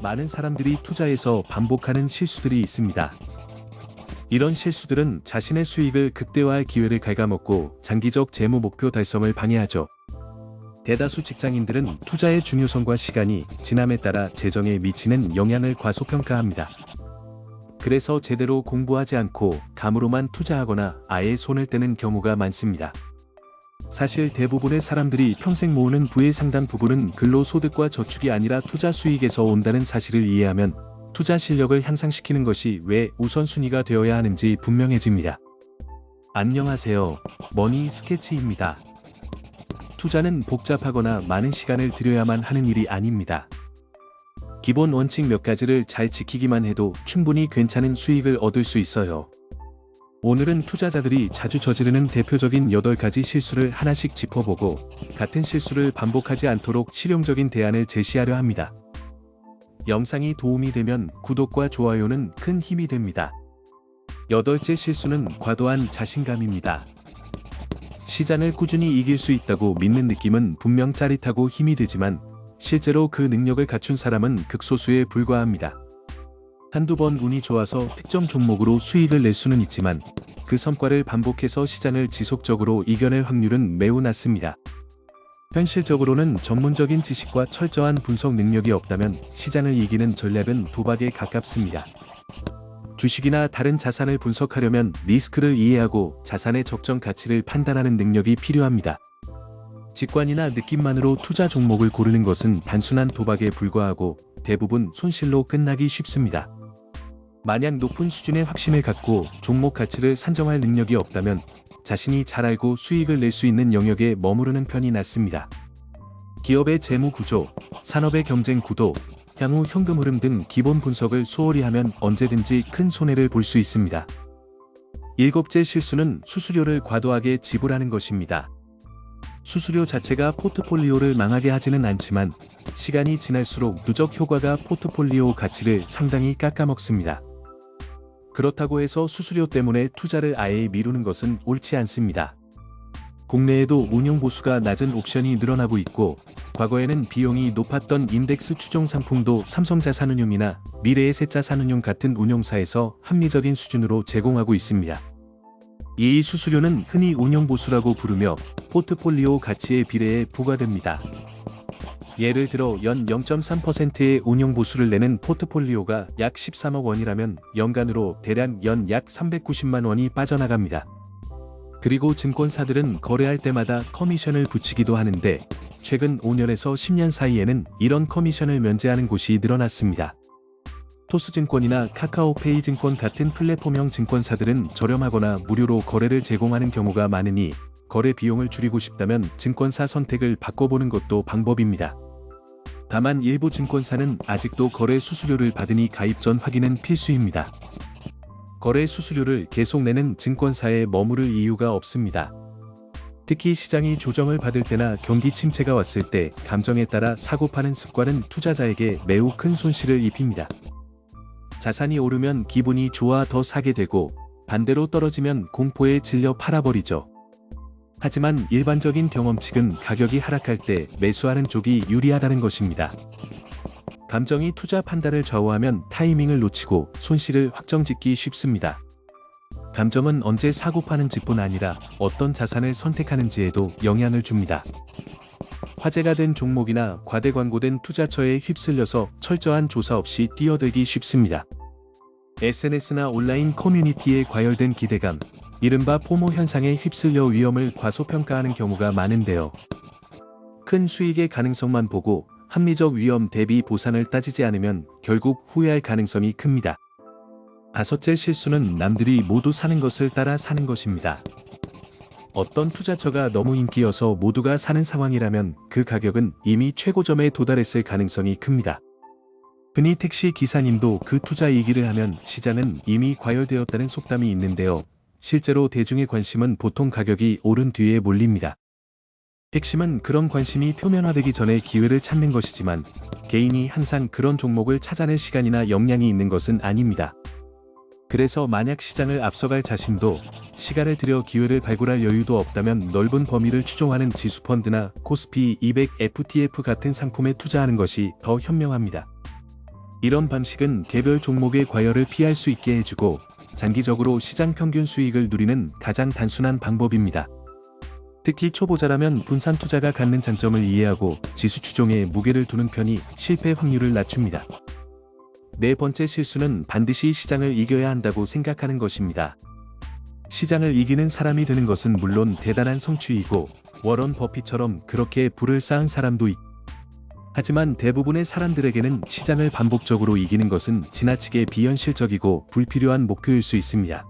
많은 사람들이 투자에서 반복하는 실수들이 있습니다. 이런 실수들은 자신의 수익을 극대화할 기회를 갉아먹고 장기적 재무 목표 달성을 방해하죠. 대다수 직장인들은 투자의 중요성과 시간이 지남에 따라 재정에 미치는 영향을 과소평가합니다. 그래서 제대로 공부하지 않고 감으로만 투자하거나 아예 손을 떼는 경우가 많습니다. 사실 대부분의 사람들이 평생 모으는 부의 상당 부분은 근로소득과 저축이 아니라 투자 수익에서 온다는 사실을 이해하면 투자 실력을 향상시키는 것이 왜 우선순위가 되어야 하는지 분명해집니다. 안녕하세요. 머니 스케치입니다. 투자는 복잡하거나 많은 시간을 들여야만 하는 일이 아닙니다. 기본 원칙 몇 가지를 잘 지키기만 해도 충분히 괜찮은 수익을 얻을 수 있어요. 오늘은 투자자들이 자주 저지르는 대표적인 8가지 실수를 하나씩 짚어보고 같은 실수를 반복하지 않도록 실용적인 대안을 제시하려 합니다. 영상이 도움이 되면 구독과 좋아요는 큰 힘이 됩니다. 8째 실수는 과도한 자신감입니다. 시장을 꾸준히 이길 수 있다고 믿는 느낌은 분명 짜릿하고 힘이 되지만 실제로 그 능력을 갖춘 사람은 극소수에 불과합니다. 한두 번 운이 좋아서 특정 종목으로 수익을 낼 수는 있지만 그 성과를 반복해서 시장을 지속적으로 이겨낼 확률은 매우 낮습니다. 현실적으로는 전문적인 지식과 철저한 분석 능력이 없다면 시장을 이기는 전략은 도박에 가깝습니다. 주식이나 다른 자산을 분석하려면 리스크를 이해하고 자산의 적정 가치를 판단하는 능력이 필요합니다. 직관이나 느낌만으로 투자 종목을 고르는 것은 단순한 도박에 불과하고 대부분 손실로 끝나기 쉽습니다. 만약 높은 수준의 확신을 갖고 종목 가치를 산정할 능력이 없다면 자신이 잘 알고 수익을 낼 수 있는 영역에 머무르는 편이 낫습니다. 기업의 재무 구조, 산업의 경쟁 구도, 향후 현금 흐름 등 기본 분석을 소홀히 하면 언제든지 큰 손해를 볼 수 있습니다. 7째 실수는 수수료를 과도하게 지불하는 것입니다. 수수료 자체가 포트폴리오를 망하게 하지는 않지만 시간이 지날수록 누적 효과가 포트폴리오 가치를 상당히 깎아먹습니다. 그렇다고 해서 수수료 때문에 투자를 아예 미루는 것은 옳지 않습니다. 국내에도 운용 보수가 낮은 옵션이 늘어나고 있고 과거에는 비용이 높았던 인덱스 추종 상품도 삼성자산운용이나 미래에셋자산운용 같은 운용사에서 합리적인 수준으로 제공하고 있습니다. 이 수수료는 흔히 운용 보수라고 부르며 포트폴리오 가치에 비례해 부과됩니다. 예를 들어 연 0.3%의 운용 보수를 내는 포트폴리오가 약 13억 원이라면 연간으로 대략 연 약 390만 원이 빠져나갑니다. 그리고 증권사들은 거래할 때마다 커미션을 붙이기도 하는데 최근 5년에서 10년 사이에는 이런 커미션을 면제하는 곳이 늘어났습니다. 토스증권이나 카카오페이 증권 같은 플랫폼형 증권사들은 저렴하거나 무료로 거래를 제공하는 경우가 많으니 거래 비용을 줄이고 싶다면 증권사 선택을 바꿔보는 것도 방법입니다. 다만 일부 증권사는 아직도 거래 수수료를 받으니 가입 전 확인은 필수입니다. 거래 수수료를 계속 내는 증권사에 머무를 이유가 없습니다. 특히 시장이 조정을 받을 때나 경기 침체가 왔을 때 감정에 따라 사고 파는 습관은 투자자에게 매우 큰 손실을 입힙니다. 자산이 오르면 기분이 좋아 더 사게 되고 반대로 떨어지면 공포에 질려 팔아버리죠. 하지만 일반적인 경험칙은 가격이 하락할 때 매수하는 쪽이 유리하다는 것입니다. 감정이 투자 판단을 좌우하면 타이밍을 놓치고 손실을 확정짓기 쉽습니다. 감정은 언제 사고 파는지 뿐 아니라 어떤 자산을 선택하는지에도 영향을 줍니다. 화제가 된 종목이나 과대 광고된 투자처에 휩쓸려서 철저한 조사 없이 뛰어들기 쉽습니다. SNS나 온라인 커뮤니티에 과열된 기대감, 이른바 포모 현상에 휩쓸려 위험을 과소평가하는 경우가 많은데요. 큰 수익의 가능성만 보고 합리적 위험 대비 보상을 따지지 않으면 결국 후회할 가능성이 큽니다. 5째 실수는 남들이 모두 사는 것을 따라 사는 것입니다. 어떤 투자처가 너무 인기여서 모두가 사는 상황이라면 그 가격은 이미 최고점에 도달했을 가능성이 큽니다. 흔히 택시 기사님도 그 투자 얘기를 하면 시장은 이미 과열되었다는 속담이 있는데요. 실제로 대중의 관심은 보통 가격이 오른 뒤에 몰립니다. 핵심은 그런 관심이 표면화되기 전에 기회를 찾는 것이지만 개인이 항상 그런 종목을 찾아낼 시간이나 역량이 있는 것은 아닙니다. 그래서 만약 시장을 앞서갈 자신도 시간을 들여 기회를 발굴할 여유도 없다면 넓은 범위를 추종하는 지수펀드나 코스피 200 FTF 같은 상품에 투자하는 것이 더 현명합니다. 이런 방식은 개별 종목의 과열을 피할 수 있게 해주고 장기적으로 시장 평균 수익을 누리는 가장 단순한 방법입니다. 특히 초보자라면 분산 투자가 갖는 장점을 이해하고 지수 추종에 무게를 두는 편이 실패 확률을 낮춥니다. 네 번째 실수는 반드시 시장을 이겨야 한다고 생각하는 것입니다. 시장을 이기는 사람이 되는 것은 물론 대단한 성취이고 워런 버핏처럼 그렇게 부를 쌓은 사람도 있고, 하지만 대부분의 사람들에게는 시장을 반복적으로 이기는 것은 지나치게 비현실적이고 불필요한 목표일 수 있습니다.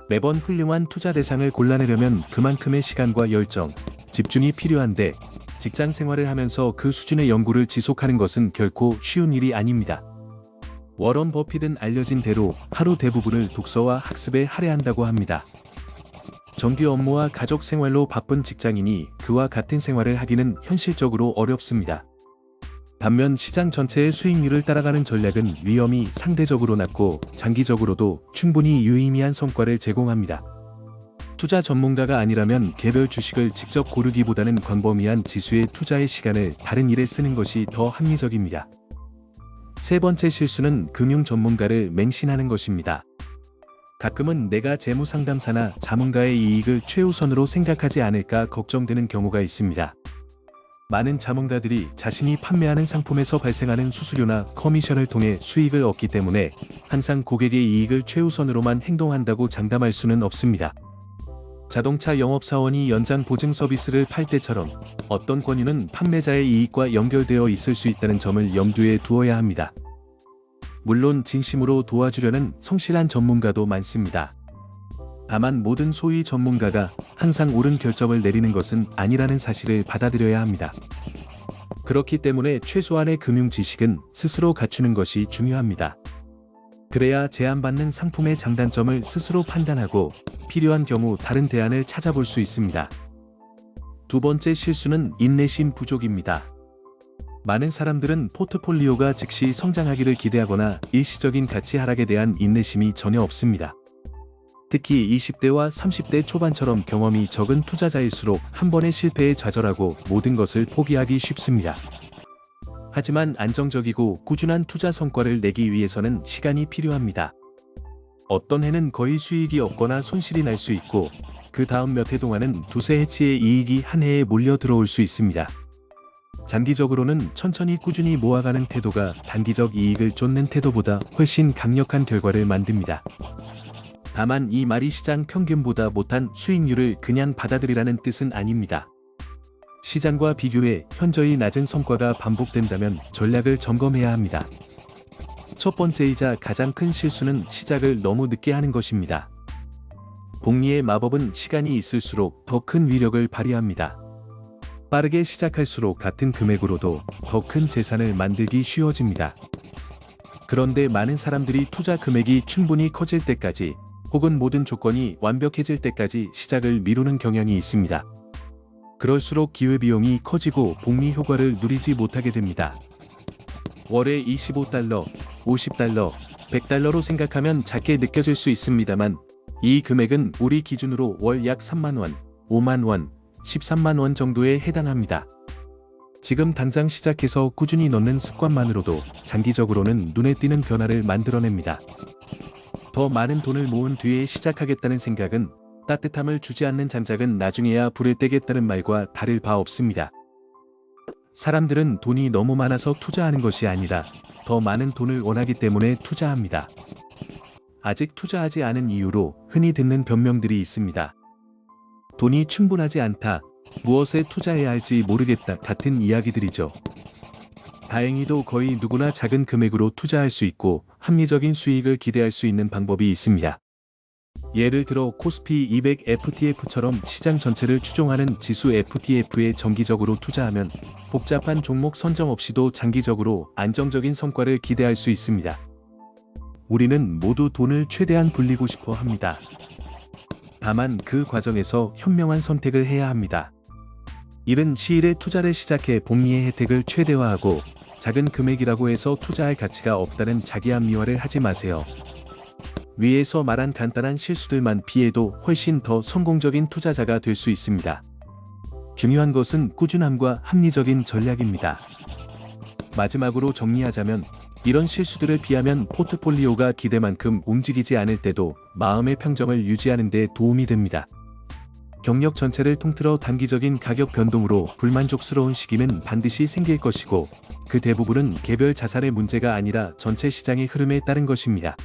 매번 훌륭한 투자 대상을 골라내려면 그만큼의 시간과 열정, 집중이 필요한데 직장 생활을 하면서 그 수준의 연구를 지속하는 것은 결코 쉬운 일이 아닙니다. 워런 버핏은 알려진 대로 하루 대부분을 독서와 학습에 할애한다고 합니다. 정규 업무와 가족 생활로 바쁜 직장인이 그와 같은 생활을 하기는 현실적으로 어렵습니다. 반면 시장 전체의 수익률을 따라가는 전략은 위험이 상대적으로 낮고 장기적으로도 충분히 유의미한 성과를 제공합니다. 투자 전문가가 아니라면 개별 주식을 직접 고르기보다는 광범위한 지수의 투자의 시간을 다른 일에 쓰는 것이 더 합리적입니다. 세 번째 실수는 금융 전문가를 맹신하는 것입니다. 가끔은 내가 재무상담사나 자문가의 이익을 최우선으로 생각하지 않을까 걱정되는 경우가 있습니다. 많은 자문가들이 자신이 판매하는 상품에서 발생하는 수수료나 커미션을 통해 수익을 얻기 때문에 항상 고객의 이익을 최우선으로만 행동한다고 장담할 수는 없습니다. 자동차 영업사원이 연장 보증 서비스를 팔 때처럼 어떤 권유는 판매자의 이익과 연결되어 있을 수 있다는 점을 염두에 두어야 합니다. 물론 진심으로 도와주려는 성실한 전문가도 많습니다. 다만 모든 소위 전문가가 항상 옳은 결정을 내리는 것은 아니라는 사실을 받아들여야 합니다. 그렇기 때문에 최소한의 금융 지식은 스스로 갖추는 것이 중요합니다. 그래야 제안받는 상품의 장단점을 스스로 판단하고 필요한 경우 다른 대안을 찾아볼 수 있습니다. 두 번째 실수는 인내심 부족입니다. 많은 사람들은 포트폴리오가 즉시 성장하기를 기대하거나 일시적인 가치 하락에 대한 인내심이 전혀 없습니다. 특히 20대와 30대 초반처럼 경험이 적은 투자자일수록 한 번의 실패에 좌절하고 모든 것을 포기하기 쉽습니다. 하지만 안정적이고 꾸준한 투자 성과를 내기 위해서는 시간이 필요합니다. 어떤 해는 거의 수익이 없거나 손실이 날 수 있고 그 다음 몇 해 동안은 두세 해치의 이익이 한 해에 몰려 들어올 수 있습니다. 장기적으로는 천천히 꾸준히 모아가는 태도가 단기적 이익을 쫓는 태도보다 훨씬 강력한 결과를 만듭니다. 다만 이 말이 시장 평균보다 못한 수익률을 그냥 받아들이라는 뜻은 아닙니다. 시장과 비교해 현저히 낮은 성과가 반복된다면 전략을 점검해야 합니다. 첫 번째이자 가장 큰 실수는 시작을 너무 늦게 하는 것입니다. 복리의 마법은 시간이 있을수록 더 큰 위력을 발휘합니다. 빠르게 시작할수록 같은 금액으로도 더 큰 재산을 만들기 쉬워집니다. 그런데 많은 사람들이 투자 금액이 충분히 커질 때까지 혹은 모든 조건이 완벽해질 때까지 시작을 미루는 경향이 있습니다. 그럴수록 기회비용이 커지고 복리 효과를 누리지 못하게 됩니다. 월에 $25, $50, $100로 생각하면 작게 느껴질 수 있습니다만 이 금액은 우리 기준으로 월 약 3만원, 5만원, 13만원 정도에 해당합니다. 지금 당장 시작해서 꾸준히 넣는 습관만으로도 장기적으로는 눈에 띄는 변화를 만들어냅니다. 더 많은 돈을 모은 뒤에 시작하겠다는 생각은 따뜻함을 주지 않는 장작은 나중에야 불을 떼겠다는 말과 다를 바 없습니다. 사람들은 돈이 너무 많아서 투자하는 것이 아니라 더 많은 돈을 원하기 때문에 투자합니다. 아직 투자하지 않은 이유로 흔히 듣는 변명들이 있습니다. 돈이 충분하지 않다, 무엇에 투자해야 할지 모르겠다 같은 이야기들이죠. 다행히도 거의 누구나 작은 금액으로 투자할 수 있고 합리적인 수익을 기대할 수 있는 방법이 있습니다. 예를 들어 코스피 200 FTF처럼 시장 전체를 추종하는 지수 FTF에 정기적으로 투자하면 복잡한 종목 선정 없이도 장기적으로 안정적인 성과를 기대할 수 있습니다. 우리는 모두 돈을 최대한 불리고 싶어 합니다. 다만 그 과정에서 현명한 선택을 해야 합니다. 이른 시일에 투자를 시작해 복리의 혜택을 최대화하고 작은 금액이라고 해서 투자할 가치가 없다는 자기합리화를 하지 마세요. 위에서 말한 간단한 실수들만 피해도 훨씬 더 성공적인 투자자가 될 수 있습니다. 중요한 것은 꾸준함과 합리적인 전략입니다. 마지막으로 정리하자면 이런 실수들을 피하면 포트폴리오가 기대만큼 움직이지 않을 때도 마음의 평정을 유지하는 데 도움이 됩니다. 경력 전체를 통틀어 단기적인 가격 변동으로 불만족스러운 시기는 반드시 생길 것이고, 그 대부분은 개별 자산의 문제가 아니라 전체 시장의 흐름에 따른 것입니다.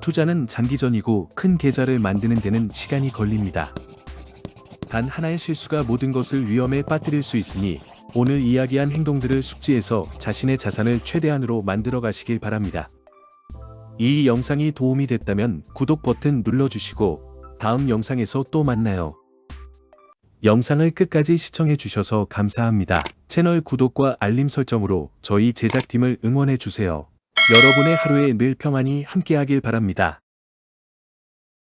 투자는 장기전이고 큰 계좌를 만드는 데는 시간이 걸립니다. 단 하나의 실수가 모든 것을 위험에 빠뜨릴 수 있으니 오늘 이야기한 행동들을 숙지해서 자신의 자산을 최대한으로 만들어 가시길 바랍니다. 이 영상이 도움이 됐다면 구독 버튼 눌러주시고 다음 영상에서 또 만나요. 영상을 끝까지 시청해 주셔서 감사합니다. 채널 구독과 알림 설정으로 저희 제작팀을 응원해 주세요. 여러분의 하루에 늘 평안이 함께하길 바랍니다.